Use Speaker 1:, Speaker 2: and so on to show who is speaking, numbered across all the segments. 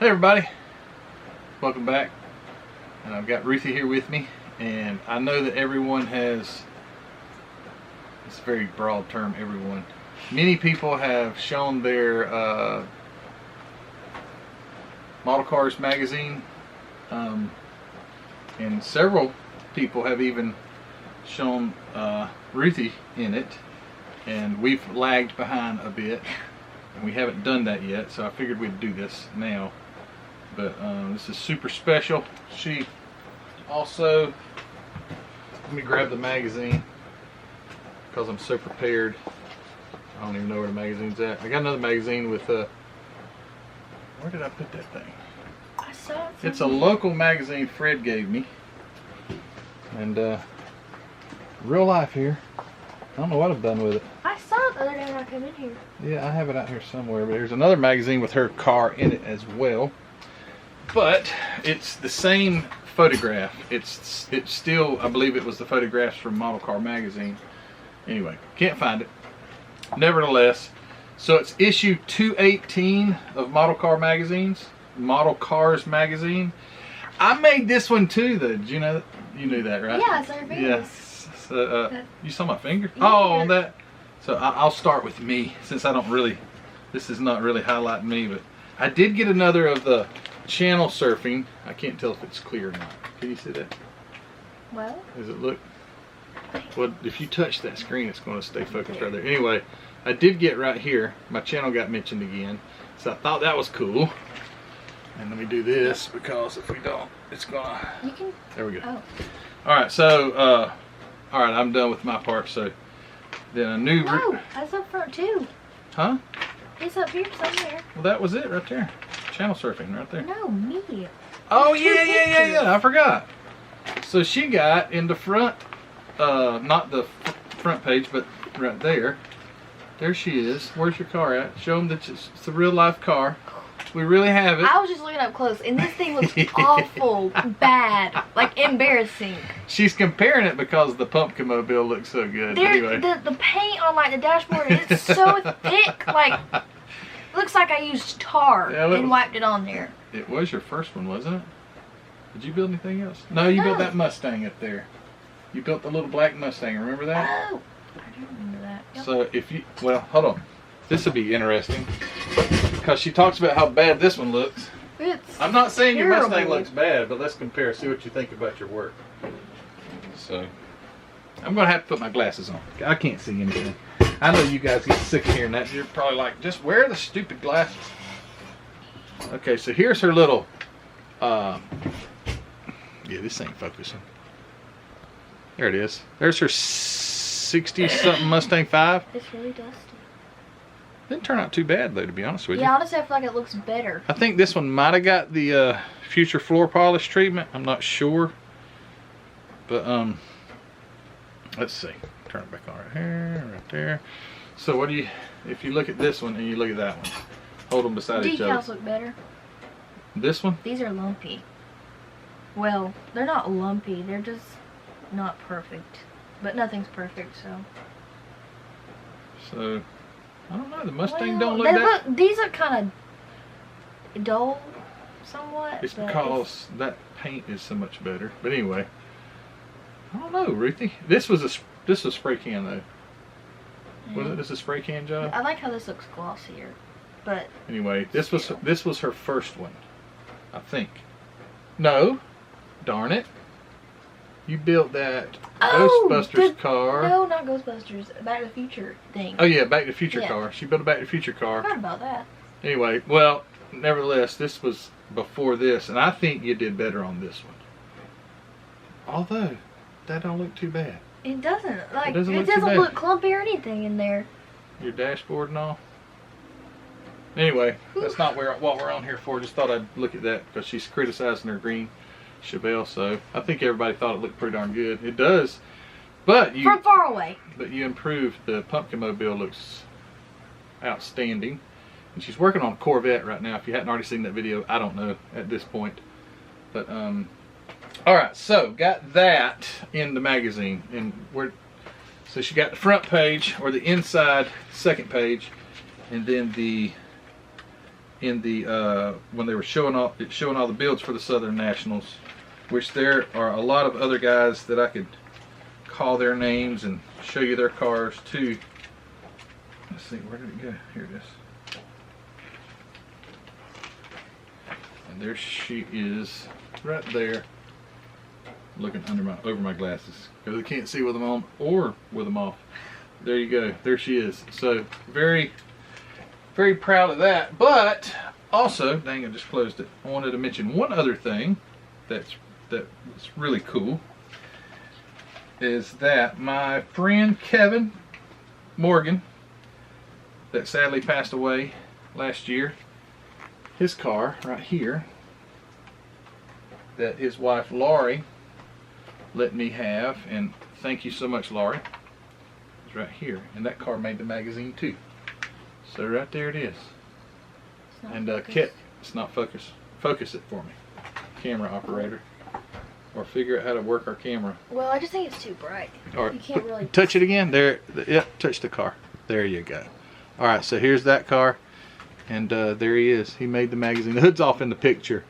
Speaker 1: Hey everybody, welcome back. And I've got Ruthie here with me, and I know that everyone has, it's a very broad term, everyone. Many people have shown their Model Cars magazine, and several people have even shown Ruthie in it, and we've lagged behind a bit. And we haven't done that yet, so I figured we'd do this now. But this is super special. She also, let me grab the magazine because I'm so prepared. I don't even know where the magazine's at. I got another magazine with where did I put that thing?
Speaker 2: I saw it.
Speaker 1: It's a local magazine Fred gave me, and real life here. I don't know what I've done with it.
Speaker 2: I saw it the other day when I came in here.
Speaker 1: Yeah, I have it out here somewhere, but there's another magazine with her car in it as well. But it's the same photograph. It's still, I believe it was the photographs from Model Car magazine. Anyway, can't find it. Nevertheless, so it's issue 218 of Model Car magazines, Model Cars magazine. I made this one too, though. Did you know that? You knew that, right?
Speaker 2: Yeah, it's on your fingers.
Speaker 1: Yeah. So, you saw my finger?
Speaker 2: Yeah.
Speaker 1: Oh, that. So I'll start with me, since I don't really, this is not really highlighting me, but I did get another of the channel surfing. I can't tell if it's clear or not. Can you see that?
Speaker 2: Well.
Speaker 1: Does it look? Well, if you touch that screen, it's going to stay focused right there. Anyway, I did get right here. My channel got mentioned again, so I thought that was cool. And let me do this, because if we don't, it's gonna.
Speaker 2: You can.
Speaker 1: There we go.
Speaker 2: Oh.
Speaker 1: All right, so all right, I'm done with my part. So then a new.
Speaker 2: No, that's up front too.
Speaker 1: Huh?
Speaker 2: It's up here somewhere.
Speaker 1: Well, that was it right there. Channel surfing right there.
Speaker 2: No, me.
Speaker 1: Oh,
Speaker 2: There's
Speaker 1: yeah. I forgot. So she got in the front, not the front page, but right there. There she is. Where's your car at? Show them that it's a real life car. We really have it.
Speaker 2: I was just looking up close, and this thing looks awful, bad, like embarrassing.
Speaker 1: She's comparing it because the Pumpkin Mobile looks so good. Anyway.
Speaker 2: The paint on like the dashboard is so thick, like looks like I used tar and wiped it on there.
Speaker 1: It was your first one, wasn't it? Did you build anything else? No, you built that Mustang up there. You built the little black Mustang. Remember that?
Speaker 2: Oh, I do remember that. Yep.
Speaker 1: So if you, well, hold on. This will be interesting because she talks about how bad this one looks. I'm not saying your Mustang looks bad, but let's compare. See what you think about your work. So I'm gonna have to put my glasses on. I can't see anything. I know you guys get sick of hearing that. You're probably like, just wear the stupid glasses. Okay, so here's her little. Yeah, this ain't focusing. There it is. There's her 60-something Mustang 5.
Speaker 2: It's really dusty.
Speaker 1: Didn't turn out too bad though, to be honest with you.
Speaker 2: Yeah, honestly, I feel like it looks better.
Speaker 1: I think this one might have got the future floor polish treatment. I'm not sure, but let's see. Turn it back on right here, right there. So what do you? If you look at this one and you look at that one, hold them beside each other.
Speaker 2: Decals look better.
Speaker 1: This one?
Speaker 2: These are lumpy. Well, they're not lumpy. They're just not perfect. But nothing's perfect, so.
Speaker 1: So. I don't know. The Mustang
Speaker 2: well,
Speaker 1: don't look that.
Speaker 2: These are kind of dull, somewhat.
Speaker 1: It's because that paint is so much better. But anyway, I don't know, Ruthie. This was a spray can though. Yeah. Was it? This a spray can job?
Speaker 2: I like how this looks glossier, but
Speaker 1: anyway, this was her first one, I think. No, darn it. You built that Ghostbusters car.
Speaker 2: No, not Ghostbusters. Back to the Future thing.
Speaker 1: Oh yeah, Back to the Future car. She built a Back to the Future car.
Speaker 2: I forgot about that.
Speaker 1: Anyway, well, nevertheless, this was before this, and I think you did better on this one. Although, that don't look too bad.
Speaker 2: It doesn't. Like, it doesn't
Speaker 1: look
Speaker 2: clumpy or anything in there.
Speaker 1: Your dashboard and all. Anyway, that's not what we're on here for. Just thought I'd look at that because she's criticizing her green Chevelle, so I think everybody thought it looked pretty darn good. It does, but you
Speaker 2: from far away.
Speaker 1: But you improved. The Pumpkin Mobile looks outstanding, and she's working on a Corvette right now. If you hadn't already seen that video, I don't know at this point. But all right, so got that in the magazine, and so she got the front page or the inside second page, and then the in the when they were showing all the builds for the Southern Nationals, which there are a lot of other guys that I could call their names and show you their cars too. Let's see, where did it go? Here it is. And there she is, right there, looking over my glasses because I can't see with them on or with them off. There you go. There she is. So very, very proud of that. But also, dang, I just closed it. I wanted to mention one other thing that's really cool. Is that my friend Kevin Morgan, that sadly passed away last year, his car right here, that his wife Laurie let me have, and thank you so much, Laurie. It's right here, and that car made the magazine too. So right there it is. And it's not focus. Focus it for me, camera operator, or figure out how to work our camera.
Speaker 2: Well, I just think it's too bright.
Speaker 1: All right,
Speaker 2: you can't really
Speaker 1: touch it again. There, yeah, touch the car. There you go. All right, so here's that car, and there he is. He made the magazine. The hood's off in the picture,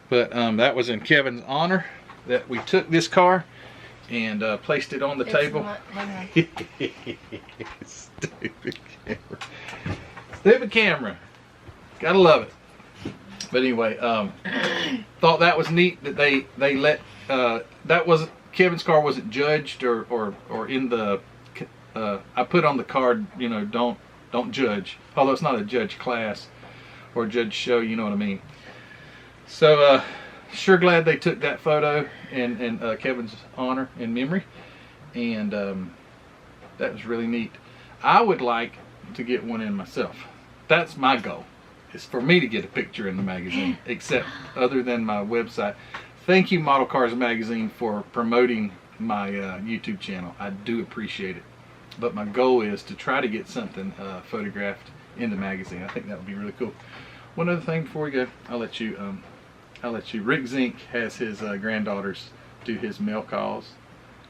Speaker 1: but that was in Kevin's honor that we took this car and placed it on the table.
Speaker 2: Hang on.
Speaker 1: Stupid camera. Stupid camera. Gotta love it. But anyway, thought that was neat that they let that wasn't Kevin's car wasn't judged or in the I put on the card, you know, don't judge, although it's not a judge class or judge show, you know what I mean. So sure glad they took that photo in Kevin's honor and memory, and that was really neat. I would like to get one in myself. That's my goal. Is for me to get a picture in the magazine, except other than my website. Thank you, Model Cars Magazine, for promoting my YouTube channel. I do appreciate it. But my goal is to try to get something photographed in the magazine. I think that would be really cool. One other thing before we go, I'll let you. Rick Zink has his granddaughters do his mail calls.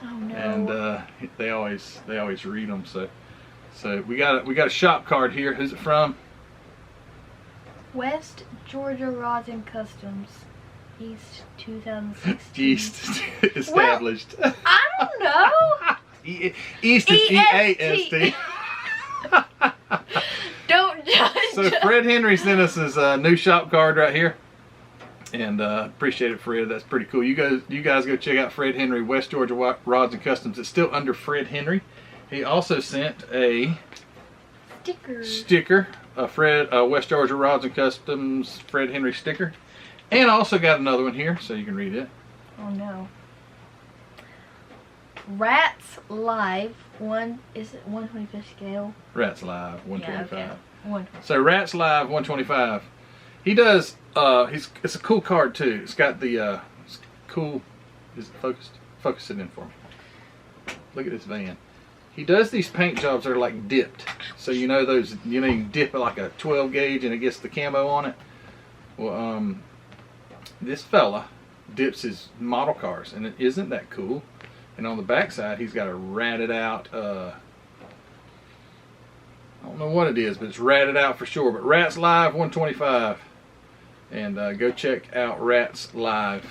Speaker 2: Oh no.
Speaker 1: And they always read them. So we got a shop card here. Who's it from?
Speaker 2: West Georgia Rods and Customs, East 2016.
Speaker 1: East established.
Speaker 2: Well, I don't know.
Speaker 1: East is E-A-S-T.
Speaker 2: Don't judge.
Speaker 1: So Fred Henry sent us his new shop card right here, and appreciate it, Fred. That's pretty cool. You guys go check out Fred Henry, West Georgia Rods and Customs. It's still under Fred Henry. He also sent a sticker. West Georgia Rods and Customs Fred Henry sticker, and I also got another one here so you can read it.
Speaker 2: Oh no. Rats Live is it 125th scale?
Speaker 1: Rats Live 125.
Speaker 2: Yeah, okay. 125.
Speaker 1: So Rats Live 125. He does. It's a cool card too. It's got the it's cool. Is it focused? Focus it in for me. Look at this van. He does these paint jobs that are like dipped. So you know those, you know, you dip it like a 12 gauge and it gets the camo on it. Well, this fella dips his model cars, and it isn't that cool. And on the back side, he's got a ratted out, I don't know what it is, but it's ratted out for sure. But Rats Live 125. And go check out Rats Live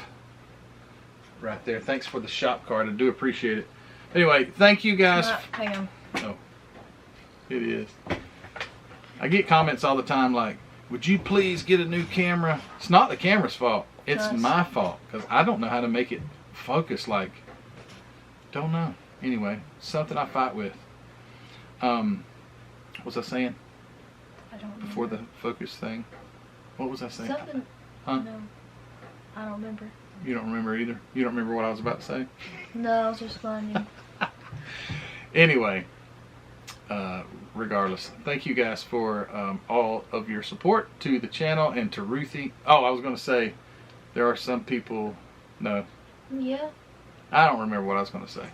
Speaker 1: right there. Thanks for the shop card. I do appreciate it. Anyway, thank you guys.
Speaker 2: Hang on.
Speaker 1: Oh, it is. I get comments all the time like, would you please get a new camera? It's not the camera's fault. It's my fault because I don't know how to make it focus like, don't know. Anyway, something I fight with. What was I saying?
Speaker 2: I don't know.
Speaker 1: Before the focus thing. What was I saying?
Speaker 2: Something.
Speaker 1: Huh?
Speaker 2: No. I don't remember.
Speaker 1: You don't remember either? You don't remember what I was about to say?
Speaker 2: No, I was responding.
Speaker 1: Anyway, regardless, thank you guys for all of your support to the channel and to Ruthie. Oh, I was going to say, there are some people, no.
Speaker 2: Yeah.
Speaker 1: I don't remember what I was going to say.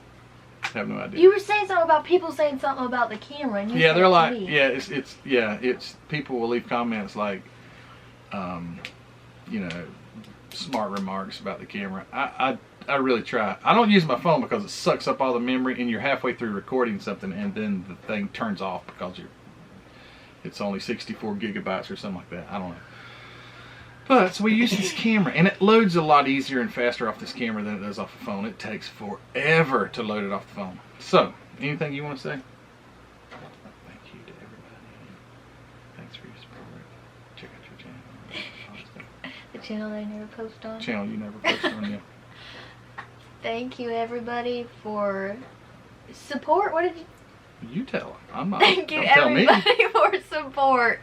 Speaker 1: I have no idea.
Speaker 2: You were saying something about people saying something about the camera. And you
Speaker 1: yeah,
Speaker 2: said
Speaker 1: they're like,
Speaker 2: me.
Speaker 1: it's people will leave comments like, you know, smart remarks about the camera. I really try. I don't use my phone because it sucks up all the memory, and you're halfway through recording something and then the thing turns off because it's only 64 gigabytes or something like that. I don't know. But so we use this camera, and it loads a lot easier and faster off this camera than it does off the phone. It takes forever to load it off the phone. So, anything you want to say? Thank you to everybody. Thanks for your support. Check out your channel.
Speaker 2: The channel that I never post on.
Speaker 1: Channel you never post on, yeah.
Speaker 2: Thank you, everybody, for support. What did you?
Speaker 1: You tell them. I'm not.
Speaker 2: Thank you, everybody, for support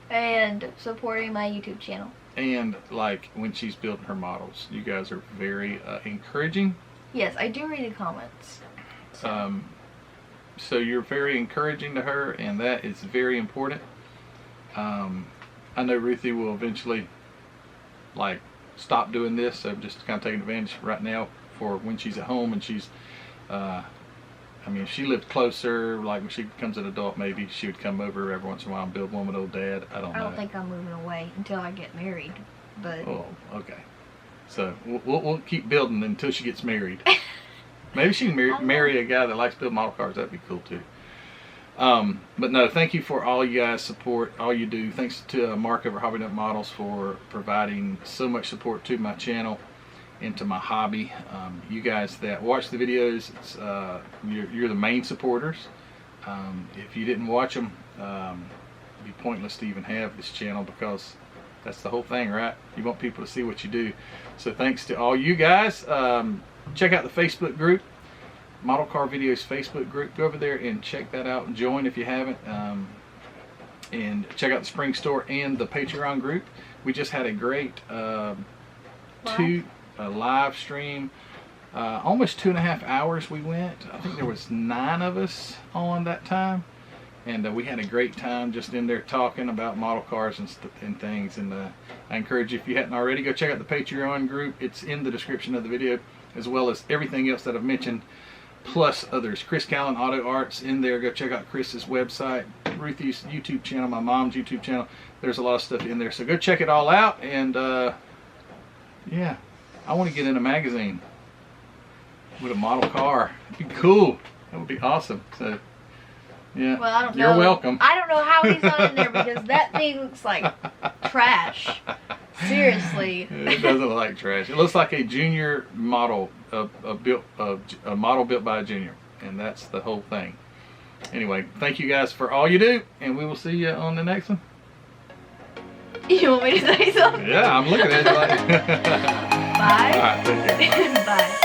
Speaker 2: and supporting my YouTube channel.
Speaker 1: And like when she's building her models, you guys are very encouraging.
Speaker 2: Yes, I do read the comments.
Speaker 1: So you're very encouraging to her, and that is very important. I know Ruthie will eventually like stop doing this, so just kind of taking advantage right now for when she's at home and she's I mean, if she lived closer, like when she becomes an adult, maybe she would come over every once in a while and build one with old Dad. I don't know.
Speaker 2: I don't think I'm moving away until I get married, but...
Speaker 1: Oh, okay. So we'll keep building until she gets married. Maybe she can marry a guy that likes to build model cars. That'd be cool too. But no, thank you for all you guys' support, all you do. Thanks to Mark over Hobby Nut Models for providing so much support to my channel and to my hobby. You guys that watch the videos, it's, you're the main supporters. If you didn't watch them, it'd be pointless to even have this channel, because that's the whole thing, right? You want people to see what you do. So thanks to all you guys. Check out the Facebook group, Model Car Videos Facebook group. Go over there and check that out and join if you haven't. And check out the Spring Store and the Patreon group. We just had a great live stream, almost 2.5 hours we went. I think there was 9 of us on that time, and we had a great time just in there talking about model cars and things. And I encourage you, if you hadn't already, go check out the Patreon group. It's in the description of the video, as well as everything else that I've mentioned, plus others. Chris Callan Auto Arts in there. Go check out Chris's website, Ruthie's YouTube channel, my mom's YouTube channel. There's a lot of stuff in there, so go check it all out. And yeah, I want to get in a magazine with a model car. It'd be cool. That would be awesome. So, yeah.
Speaker 2: Well, I don't know.
Speaker 1: You're welcome.
Speaker 2: I don't know how he's not in there, because that thing looks like trash. Seriously.
Speaker 1: It doesn't look like trash. It looks like a junior model, a model built by a junior, and that's the whole thing. Anyway, thank you guys for all you do, and we will see you on the next one.
Speaker 2: You want me to say something?
Speaker 1: Yeah, I'm looking at you like...
Speaker 2: Bye.
Speaker 1: All right, take care.
Speaker 2: Bye.